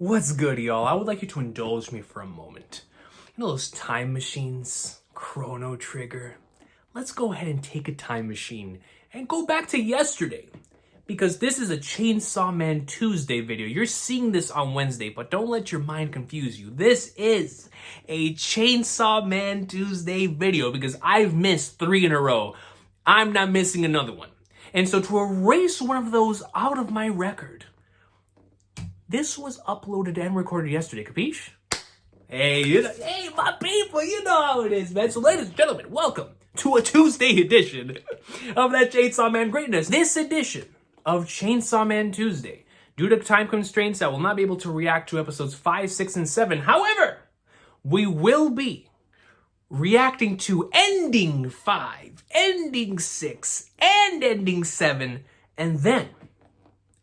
What's good, y'all? I would like you to indulge me for a moment. You know those time machines? Chrono Trigger? Let's go ahead and take a time machine and go back to yesterday. Because this is a Chainsaw Man Tuesday video. You're seeing this on Wednesday, but don't let your mind confuse you. This is a Chainsaw Man Tuesday video because I've missed 3 in a row. I'm not missing another one. And so to erase one of those out of my record, this was uploaded and recorded yesterday, capiche? Hey, hey, my people, you know how it is, man. So ladies and gentlemen, welcome to a Tuesday edition of that Chainsaw Man greatness. This edition of Chainsaw Man Tuesday, due to time constraints, I will not be able to react to episodes 5, 6, and 7. However, we will be reacting to Ending 5, Ending 6, and Ending 7, and then,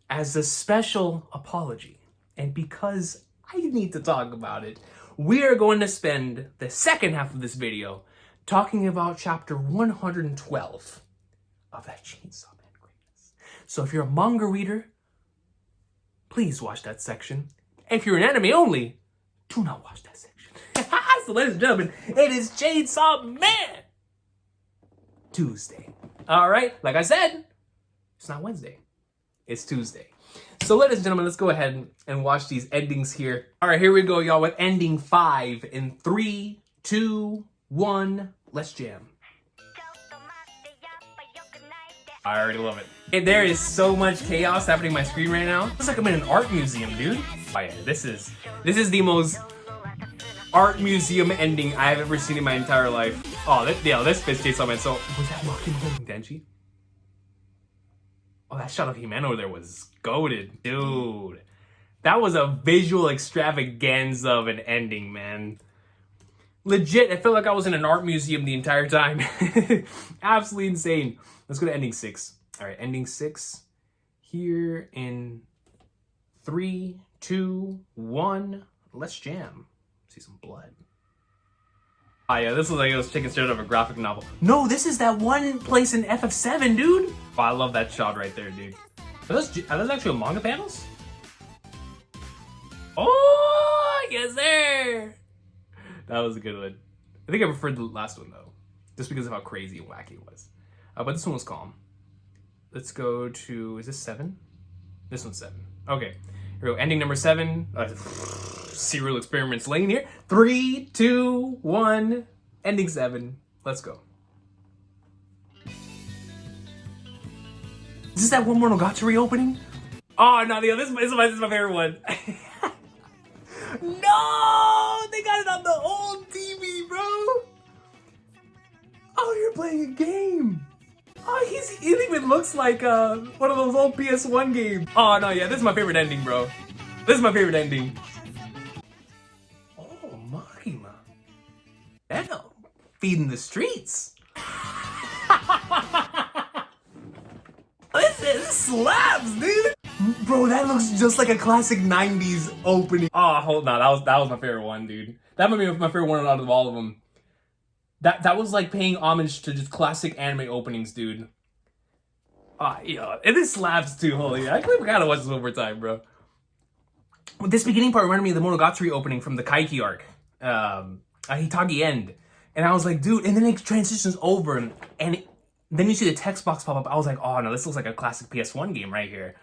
as a special apology, and because I need to talk about it, we are going to spend the second half of this video talking about chapter 112 of that Chainsaw Man greatness. So if you're a manga reader, please watch that section. If you're an anime only, do not watch that section. So ladies and gentlemen, it is Chainsaw Man Tuesday. All right, like I said, it's not Wednesday, it's Tuesday. So ladies and gentlemen, let's go ahead and watch these endings here. All right, here we go, y'all, with ending 5 in 3, 2, 1. Let's jam. I already love it. And there is so much chaos happening on my screen right now. It's like I'm in an art museum, dude. Oh yeah, this is the most art museum ending I have ever seen in my entire life. Oh, this fits Chainsaw Man. So was that Maki holding Denji? Oh, that shot of He-Man over there was goated, dude. That was a visual extravaganza of an ending, man. Legit, I felt like I was in an art museum the entire time. Absolutely insane. Let's go to ending 6. All right, ending 6 here in 3, 2, 1. Let's jam. See some blood. Oh yeah, this looks like it was taken straight out of a graphic novel. No, this is that one place in FF7, dude. Oh, I love that shot right there, dude. Are those actually manga panels? Oh, yes, sir. That was a good one. I think I preferred the last one, though, just because of how crazy and wacky it was. But this one was calm. Let's go to, is this 7? This one's 7. Okay, here we go. Ending number 7. Serial experiments lane here. 3, 2, 1. Ending 7. Let's go. Is this that one Monogatari opening? Oh no, this is my favorite one. No, they got it on the old TV, bro. Oh, you're playing a game. Oh, it even looks like one of those old PS1 games. Oh no, yeah, this is my favorite ending, bro. This is my favorite ending. Oh, Makima. Damn, feeding the streets. This slaps, dude. Bro, that looks just like a classic 90s opening. Oh, hold on. That was my favorite one, dude. That might be my favorite one out of all of them. That was like paying homage to just classic anime openings, dude. Yeah. And this slaps too, holy. I gotta watch this one more time, bro. This beginning part reminded me of the Monogatari opening from the Kaiki arc. Hitagi End. And I was like, dude, and then it transitions over and then you see the text box pop up. I was like, oh no, this looks like a classic PS1 game right here.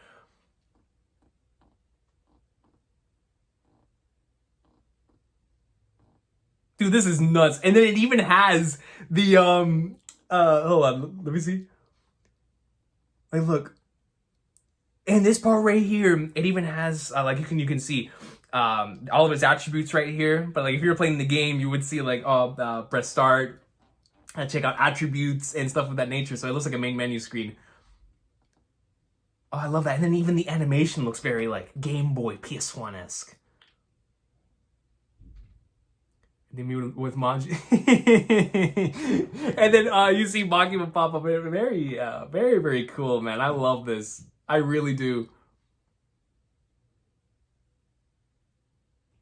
Dude, this is nuts. And then it even has the, hold on, let me see. Like, look. And this part right here, it even has, like, you can see all of its attributes right here. But, like, if you were playing the game, you would see, like, press start, check out attributes and stuff of that nature. So it looks like a main menu screen. Oh, I love that. And then even the animation looks very, like, Game Boy PS1-esque. They meet with Manji. And then you see Makima pop up. Very, very, very cool, man. I love this. I really do.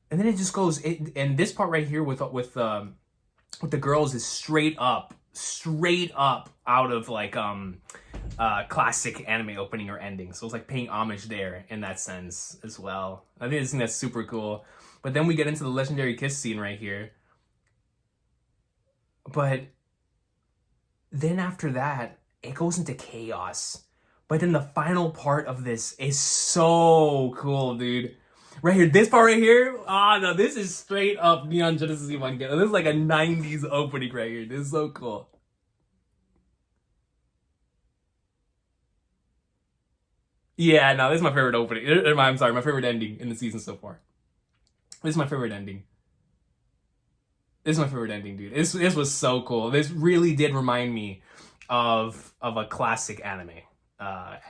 And then it just goes, and this part right here with the girls is straight up out of like classic anime opening or ending. So it's like paying homage there in that sense as well. I think that's super cool. But then we get into the legendary kiss scene right here. But then after that, it goes into chaos. But then the final part of this is so cool, dude. Right here, this part right here, no, this is straight up Neon Genesis Evangelion. This is like a 90s opening right here. This is so cool. Yeah, no, this is my favorite opening. I'm sorry, my favorite ending in the season so far. This is my favorite ending. This is my favorite ending, dude. This was so cool. This really did remind me of a classic anime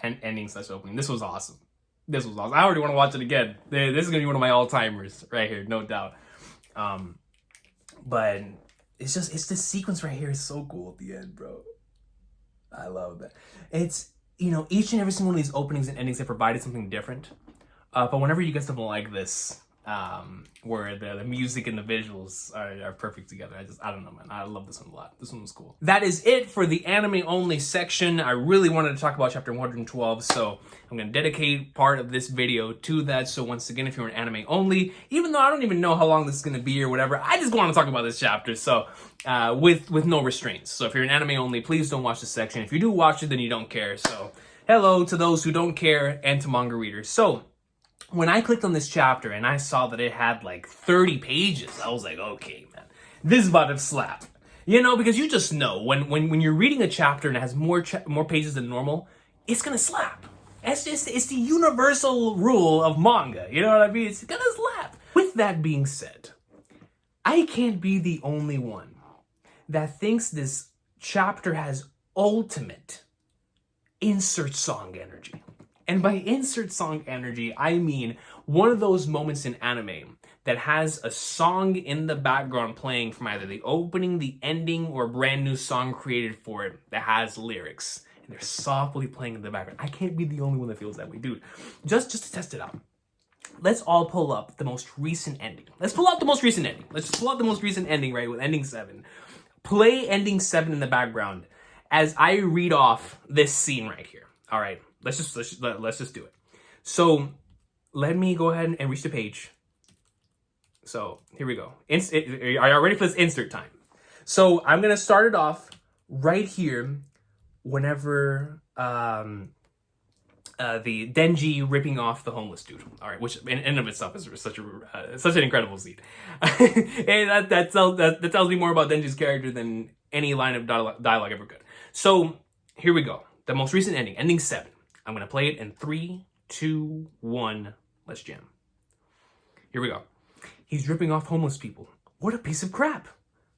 ending slash opening. This was awesome. This was awesome. I already want to watch it again. This is gonna be one of my all-timers right here, no doubt. But it's this sequence right here is so cool at the end, bro. I love that. It's, each and every single one of these openings and endings have provided something different. But whenever you get something like this, where the music and the visuals are perfect together, I don't know, man. I love this one a lot. This one was cool. That is it for the anime only section. I really wanted to talk about chapter 112, so I'm going to dedicate part of this video to that. So once again, if you're an anime only, even though I don't even know how long this is going to be or whatever, I just want to talk about this chapter. So with no restraints. So if you're an anime only, please don't watch this section. If you do watch it, then you don't care. So hello to those who don't care and to manga readers. So when I clicked on this chapter and I saw that it had like 30 pages, I was like, okay, man, this is about to slap. Because you just know when you're reading a chapter and it has more pages than normal, it's gonna slap. It's the universal rule of manga. You know what I mean? It's gonna slap. With that being said, I can't be the only one that thinks this chapter has ultimate insert song energy. And by insert song energy, I mean one of those moments in anime that has a song in the background playing from either the opening, the ending, or a brand new song created for it that has lyrics. And they're softly playing in the background. I can't be the only one that feels that way, dude. Just to test it out, let's all pull up the most recent ending. Let's pull out the most recent ending. Let's just pull out the most recent ending, right, with ending 7. Play ending 7 in the background as I read off this scene right here. All right. Let's just do it. So let me go ahead and reach the page. So here we go. Are y'all ready for this insert time? So I'm gonna start it off right here. Whenever the Denji ripping off the homeless dude. All right, which in and of itself is such an incredible scene. And that tells me more about Denji's character than any line of dialogue ever could. So here we go. The most recent ending, ending 7. I'm going to play it in 3, 2, 1. Let's jam. Here we go. He's ripping off homeless people. What a piece of crap.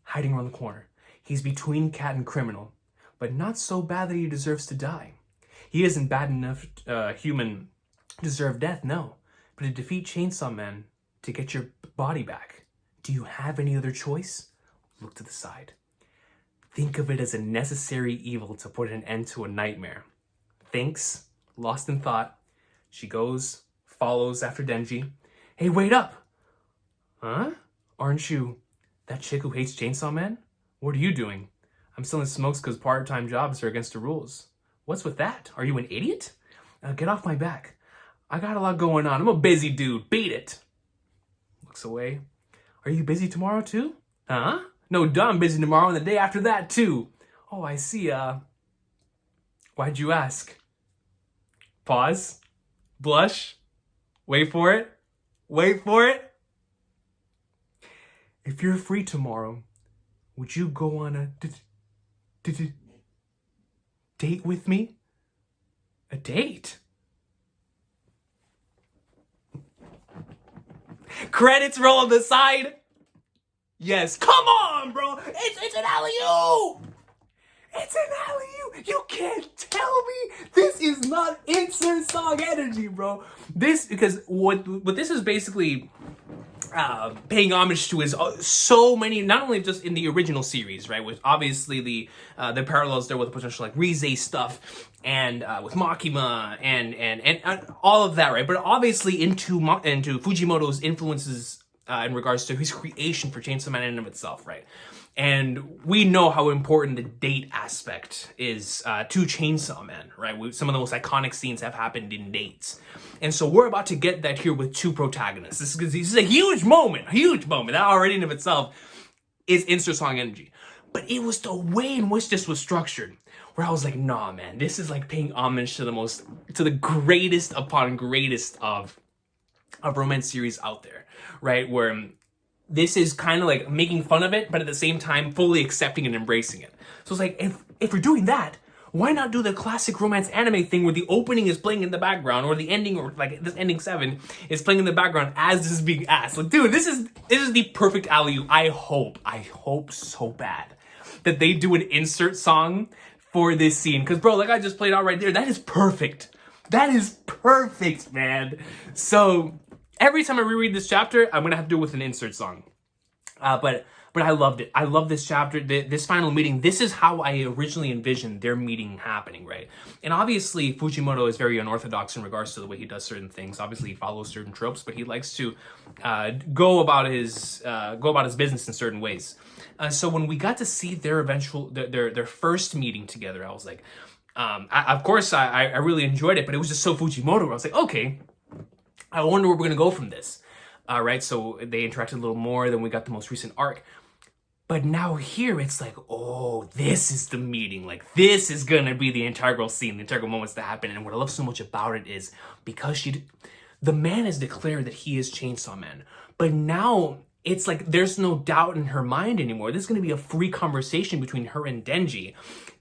Hiding around the corner. He's between cat and criminal, but not so bad that he deserves to die. He isn't bad enough human to deserve death, no. But to defeat Chainsaw Man, to get your body back, do you have any other choice? Look to the side. Think of it as a necessary evil to put an end to a nightmare. Thinks, lost in thought. She goes, follows after Denji. Hey, wait up! Huh? Aren't you that chick who hates Chainsaw Man? What are you doing? I'm selling smokes because part-time jobs are against the rules. What's with that? Are you an idiot? Get off my back. I got a lot going on. I'm a busy dude. Beat it. Looks away. Are you busy tomorrow too? Huh? No, duh, I'm busy tomorrow and the day after that too. Oh, I see. Why'd you ask? Pause. Blush. Wait for it. Wait for it. If you're free tomorrow, would you go on a date with me? A date? Credits roll on the side. Yes. Come on, bro. It's an alley-oop. It's an alley-oop. You can't tell me this is not insert song energy, bro. Because what this is basically paying homage to is so many, not only just in the original series, right, with obviously the parallels there with the potential like Rize stuff and with Makima and all of that, right, but obviously into Fujimoto's influences in regards to his creation for Chainsaw Man in and of itself, right? And we know how important the date aspect is to Chainsaw Man, right? Some of the most iconic scenes have happened in dates. And so we're about to get that here with two protagonists. This is a huge moment, That already in of itself is insert song energy. But it was the way in which this was structured, where I was like, nah, man, this is like paying homage to the greatest upon greatest of romance series out there, right? Where this is kind of like making fun of it, but at the same time fully accepting and embracing it. So it's like, if we're doing that, why not do the classic romance anime thing where the opening is playing in the background, or the ending, or like this ending 7 is playing in the background as this is being asked? Like, dude, this is the perfect alley-oop. I hope so bad that they do an insert song for this scene. Because, bro, like I just played out right there, that is perfect. That is perfect, man. So every time I reread this chapter, I'm gonna have to do it with an insert song. But I loved it. I love this chapter, this final meeting. This is how I originally envisioned their meeting happening, right? And obviously, Fujimoto is very unorthodox in regards to the way he does certain things. Obviously, he follows certain tropes, but he likes to go about his business in certain ways. So when we got to see their first meeting together, I was like, of course, I really enjoyed it, but it was just so Fujimoto. I was like, okay, I wonder where we're gonna go from this. Right, so they interacted a little more. Then we got the most recent arc. But now here it's like, oh, this is the meeting. Like, this is gonna be the integral scene, the integral moments that happen. And what I love so much about it is because the man has declared that he is Chainsaw Man. But now it's like there's no doubt in her mind anymore. This is gonna be a free conversation between her and Denji.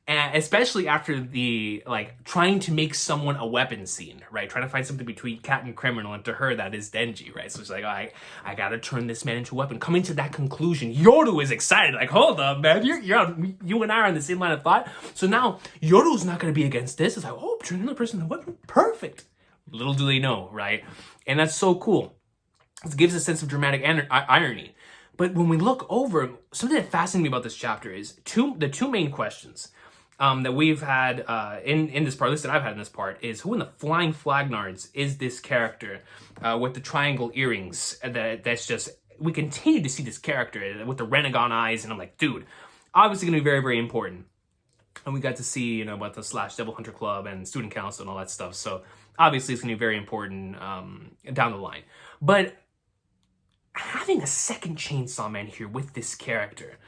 Especially after the, like, trying to make someone a weapon scene, right? Trying to find something between cat and criminal, and to her, that is Denji, right? So it's like, I gotta turn this man into a weapon. Coming to that conclusion, Yoru is excited. Like, hold up, man. You and I are on the same line of thought. So now, Yoru's not gonna be against this. It's like, oh, turn another person into a weapon. Perfect. Little do they know, right? And that's so cool. It gives a sense of dramatic irony. But when we look over, something that fascinates me about this chapter is the two main questions that we've had in this part, at least that I've had in this part, is who in the flying flagnards is this character with the triangle earrings? That's just, we continue to see this character with the Renegon eyes, and I'm like, dude, obviously going to be very, very important. And we got to see, about the / Devil Hunter Club and Student Council and all that stuff. So obviously it's going to be very important down the line. But having a second Chainsaw Man here with this character,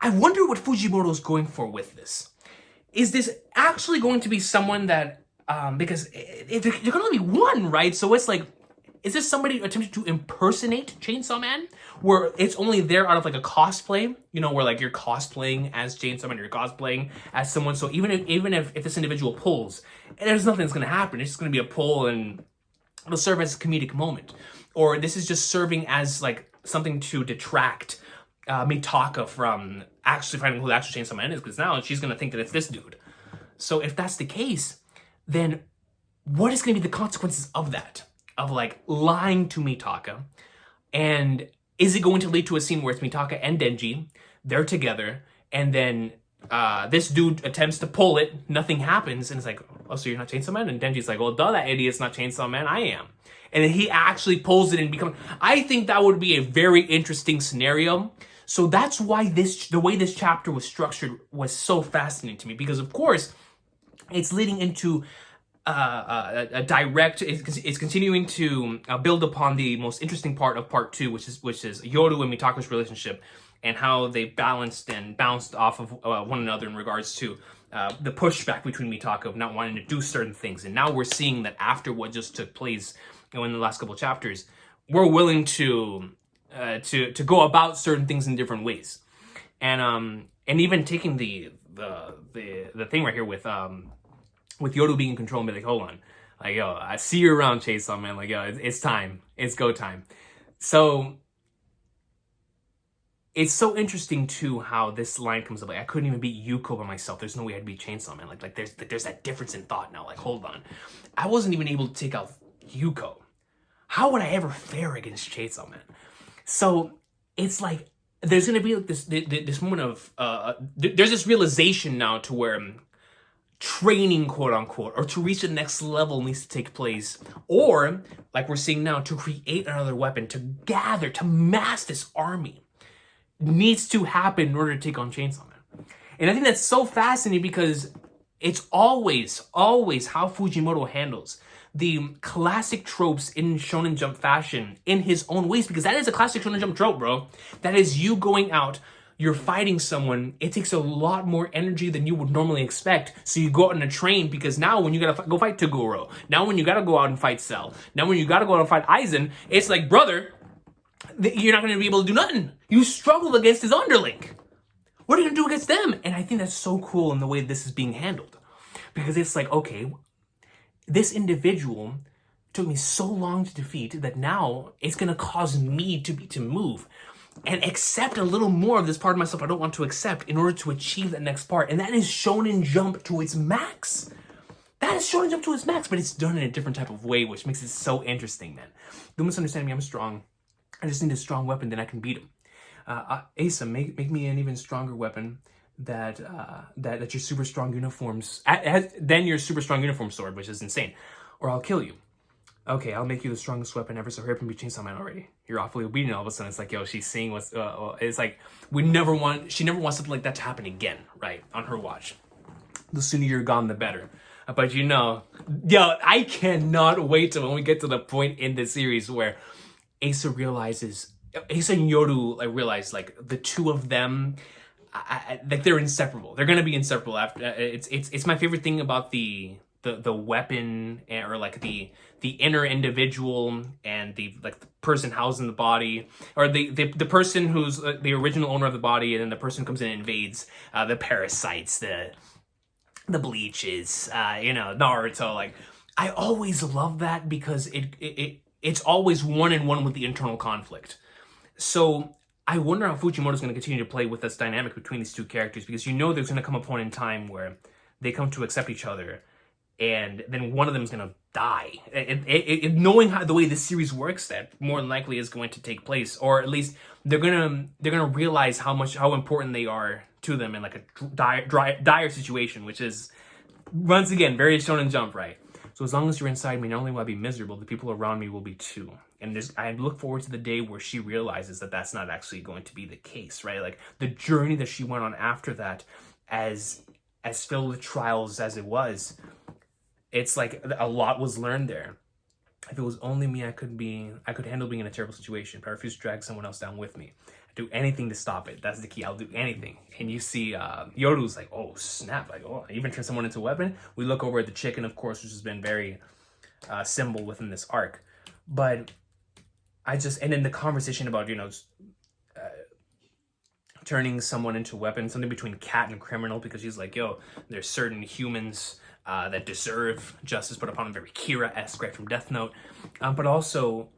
I wonder what Fujimoto's going for with this. Is this actually going to be someone that, because there can only be one, right? So it's like, is this somebody attempting to impersonate Chainsaw Man? Where it's only there out of like a cosplay, where like you're cosplaying as Chainsaw Man, you're cosplaying as someone. So even if this individual pulls, there's nothing that's going to happen. It's just going to be a pull and it'll serve as a comedic moment. Or this is just serving as like something to detract Mitaka from actually finding who the actual Chainsaw Man is, because now she's going to think that it's this dude. So if that's the case, then what is going to be the consequences of that? Of like lying to Mitaka? And is it going to lead to a scene where it's Mitaka and Denji, they're together, and then this dude attempts to pull it, nothing happens, and it's like, oh, so you're not Chainsaw Man? And Denji's like, well, duh, that idiot's not Chainsaw Man, I am. And then he actually pulls it and becomes... I think that would be a very interesting scenario. So that's why the way this chapter was structured was so fascinating to me, because of course it's leading into a direct. It's continuing to build upon the most interesting part of part 2, which is Yoru and Mitaka's relationship and how they balanced and bounced off of one another in regards to the pushback between Mitaka of not wanting to do certain things. And now we're seeing that after what just took place in the last couple of chapters, we're willing to go about certain things in different ways, and even taking the thing right here with Yoru being in control and be like, hold on, like, yo, I see you around, Chainsaw Man, like, yo, it's time, it's go time. So it's so interesting too how this line comes up, like, I couldn't even beat Yuko by myself. There's no way I'd beat Chainsaw Man. Like there's that difference in thought now. Like, hold on, I wasn't even able to take out Yuko. How would I ever fare against Chainsaw Man? So it's like there's gonna be like this moment of there's this realization now to where training, quote unquote, or to reach the next level needs to take place, or like we're seeing now, to create another weapon, to gather, to mass this army, needs to happen in order to take on Chainsaw Man. And I think that's so fascinating because it's always how Fujimoto handles the classic tropes in Shonen Jump fashion in his own ways, because that is a classic Shonen Jump trope, bro. That is you going out, you're fighting someone, it takes a lot more energy than you would normally expect. So you go out on a train because now when you gotta go fight Toguro, now when you gotta go out and fight Cell, now when you gotta go out and fight Aizen, it's like, brother, you're not gonna be able to do nothing. You struggled against his underling. What are you gonna do against them? And I think that's so cool in the way this is being handled. Because it's like, okay, this individual took me so long to defeat that now it's gonna cause me to move and accept a little more of this part of myself I don't want to accept in order to achieve that next part. And that is Shonen Jump to its max. That is Shonen Jump to its max, but it's done in a different type of way, which makes it so interesting, man. Don't misunderstand me, I'm strong. I just need a strong weapon, then I can beat him. Asa, make me an even stronger weapon that your super strong uniforms, than your super strong uniform sword, which is insane, or I'll kill you. Okay, I'll make you the strongest weapon ever, so hurry up and be Chainsaw Man already. You're awfully obedient. All of a sudden, it's like, yo, she's seeing what's, it's like, she never wants something like that to happen again, right, on her watch. The sooner you're gone, the better. But you know, yo, I cannot wait till when we get to the point in the series where Asa and Yoru realize, like, the two of them, like, they're inseparable. They're gonna be inseparable after. It's my favorite thing about the weapon, or like the inner individual and the person housed in the body, or the person who's the original owner of the body, and then the person who comes in and invades, the parasites, the bleaches, Naruto. Like, I always love that because it's always one-on-one with the internal conflict. So I wonder how Fujimoto's going to continue to play with this dynamic between these two characters, because there's going to come a point in time where they come to accept each other, and then one of them is going to die. Knowing how the way this series works, that more than likely is going to take place, or at least they're gonna realize how important they are to them in like a dire situation, which is once again very Shonen Jump, right? So as long as you're inside me, not only will I be miserable, the people around me will be too. And I look forward to the day where she realizes that that's not actually going to be the case, right? Like, the journey that she went on after that, as filled with trials as it was, it's like a lot was learned there. If it was only me, I could handle being in a terrible situation, but I refuse to drag someone else down with me. I'd do anything to stop it. That's the key. I'll do anything. And you see Yoru's like, oh, snap. Like, oh, I even turn someone into a weapon. We look over at the chicken, of course, which has been very symbol within this arc. But and then the conversation about, turning someone into a weapon, something between cat and criminal, because she's like, yo, there's certain humans that deserve justice put upon them, very Kira-esque, right, from Death Note. But also,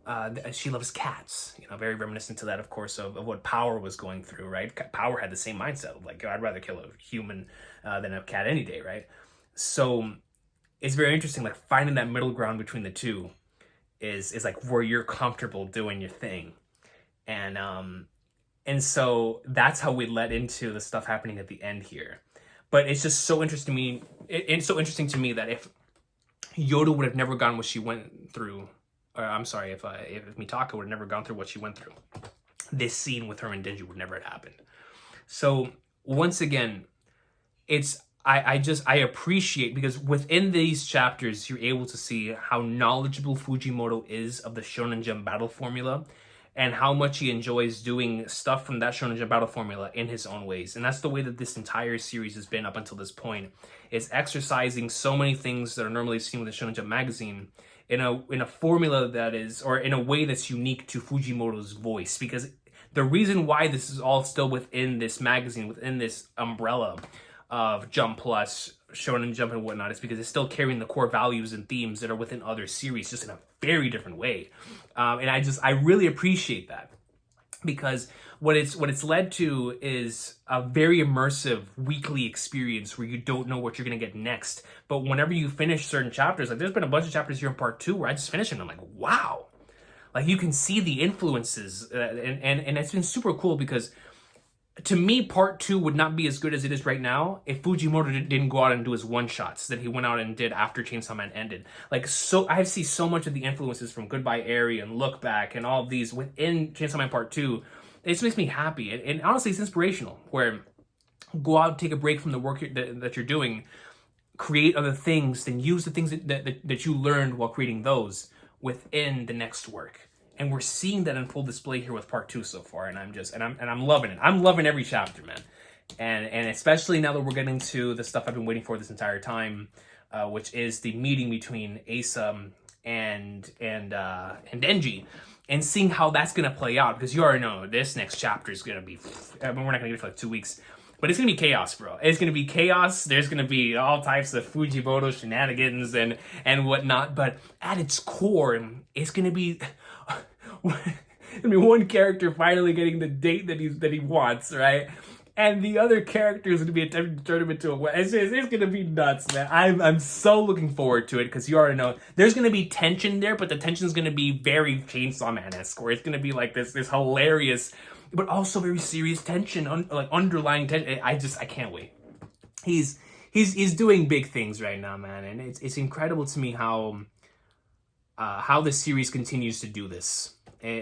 she loves cats, very reminiscent to that, of course, of what Power was going through, right? Power had the same mindset of like, I'd rather kill a human than a cat any day, right? So it's very interesting, like, finding that middle ground between the two is like where you're comfortable doing your thing. And so that's how we led into the stuff happening at the end here. But it's just so interesting to me. It's so interesting to me that if Yoda would have never gone what she went through, or I'm sorry, if Mitaka would have never gone through what she went through, this scene with her and Denji would never have happened. So once again, I appreciate, because within these chapters, you're able to see how knowledgeable Fujimoto is of the Shonen Jump battle formula, and how much he enjoys doing stuff from that Shonen Jump battle formula in his own ways. And that's the way that this entire series has been up until this point, is exercising so many things that are normally seen with the Shonen Jump magazine in a formula that is, or in a way that's unique to Fujimoto's voice. Because the reason why this is all still within this magazine, within this umbrella of Jump Plus, Shonen Jump and whatnot, is because it's still carrying the core values and themes that are within other series, just in a very different way. And I really appreciate that, because what it's led to is a very immersive weekly experience where you don't know what you're going to get next. But whenever you finish certain chapters, like there's been a bunch of chapters here in part 2 where I just finished and I'm like, wow. Like, you can see the influences, and it's been super cool, because to me, part 2 would not be as good as it is right now if Fujimoto didn't go out and do his one-shots that he went out and did after Chainsaw Man ended. Like, so I see so much of the influences from Goodbye Eri and Look Back and all of these within Chainsaw Man Part 2. It just makes me happy. And honestly, it's inspirational, where go out, take a break from the work that you're doing, create other things, then use the things that you learned while creating those within the next work. And we're seeing that in full display here with part 2 so far, and I'm loving it. I'm loving every chapter, man. And especially now that we're getting to the stuff I've been waiting for this entire time, which is the meeting between Asa and Denji, and seeing how that's gonna play out, because you already know this next chapter is gonna be. I mean, we're not gonna get it for like 2 weeks. But it's going to be chaos, bro. It's going to be chaos. There's going to be all types of Fujimoto shenanigans and whatnot. But at its core, it's going to be... one character finally getting the date that he wants, right? And the other character is going to be attempting to turn him into a... It's going to be nuts, man. I'm so looking forward to it, because you already know there's going to be tension there, but the tension is going to be very Chainsaw Man-esque, where it's going to be like this hilarious... but also very serious tension, like underlying tension. I can't wait. He's doing big things right now, man, and it's incredible to me how the series continues to do this,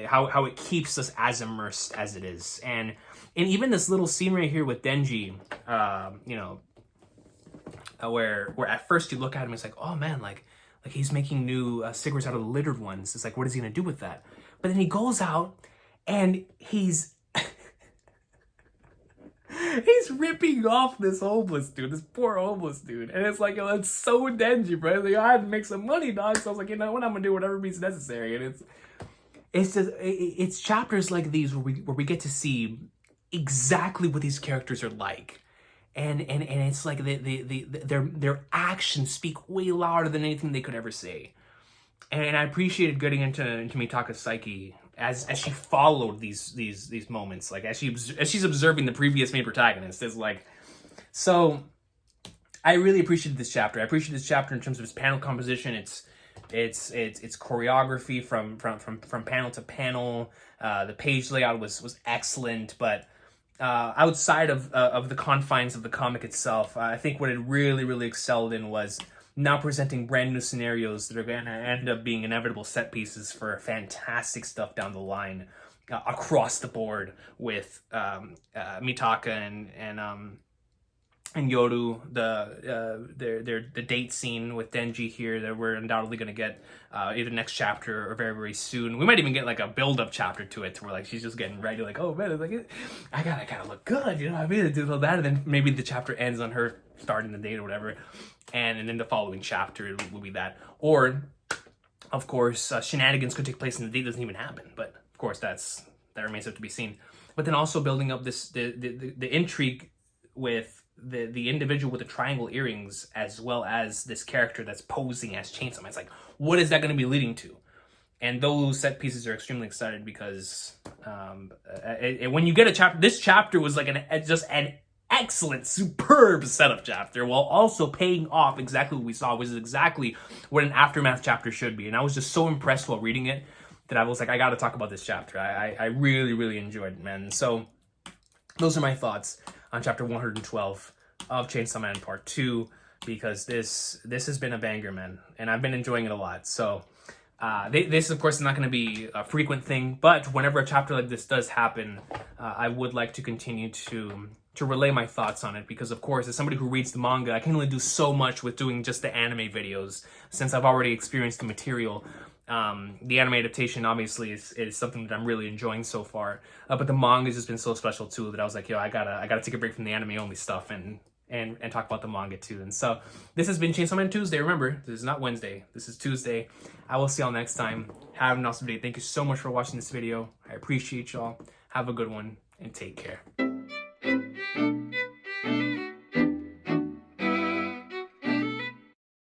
how it keeps us as immersed as it is, and even this little scene right here with Denji, where at first you look at him, it's like, oh man, like he's making new cigarettes out of the littered ones. It's like, what is he gonna do with that? But then he goes out and he's ripping off this homeless dude, this poor homeless dude. And it's like, yo, it's so Denji, bro. It's like, I had to make some money, dog. So I was like, you know what, I'm gonna do whatever means necessary. And it's chapters like these where we get to see exactly what these characters are like. And it's like their actions speak way louder than anything they could ever say. And I appreciated getting into Mitaka's psyche as she followed these moments, like as she's observing the previous main protagonist. Is like, so I really appreciated this chapter. I appreciated this chapter in terms of its panel composition, its choreography from panel to panel. The page layout was excellent, but outside of the confines of the comic itself, I think what it really excelled in was now presenting brand new scenarios that are going to end up being inevitable set pieces for fantastic stuff down the line, across the board with Mitaka and Yoru, the date scene with Denji here that we're undoubtedly going to get either next chapter or very soon. We might even get like a build-up chapter to it, where like she's just getting ready, like, oh man, it's like, I gotta look good, you know what I mean? To do all that, and then maybe the chapter ends on her starting the date or whatever, and then the following chapter will be that. Or, of course, shenanigans could take place and the date doesn't even happen. But of course, that remains up to be seen. But then also building up the intrigue with the individual with the triangle earrings, as well as this character that's posing as Chainsaw Man. It's like, what is that going to be leading to? And those set pieces are extremely excited, because when you get a chapter, this chapter was like just an excellent, superb setup chapter, while also paying off exactly what we saw, which is exactly what an aftermath chapter should be. And I was just so impressed while reading it that I was like, I got to talk about this chapter. I really enjoyed it, man. So those are my thoughts on chapter 112 of Chainsaw Man Part 2, because this has been a banger, man, and I've been enjoying it a lot. So this, of course, is not going to be a frequent thing, but whenever a chapter like this does happen, I would like to continue to relay my thoughts on it, because, of course, as somebody who reads the manga, I can only do so much with doing just the anime videos, since I've already experienced the material. The anime adaptation, obviously, is something that I'm really enjoying so far, but the manga has just been so special, too, that I was like, yo, I gotta take a break from the anime-only stuff and talk about the manga, too. And so, this has been Chainsaw Man Tuesday. Remember, this is not Wednesday. This is Tuesday. I will see y'all next time. Have an awesome day. Thank you so much for watching this video. I appreciate y'all. Have a good one, and take care.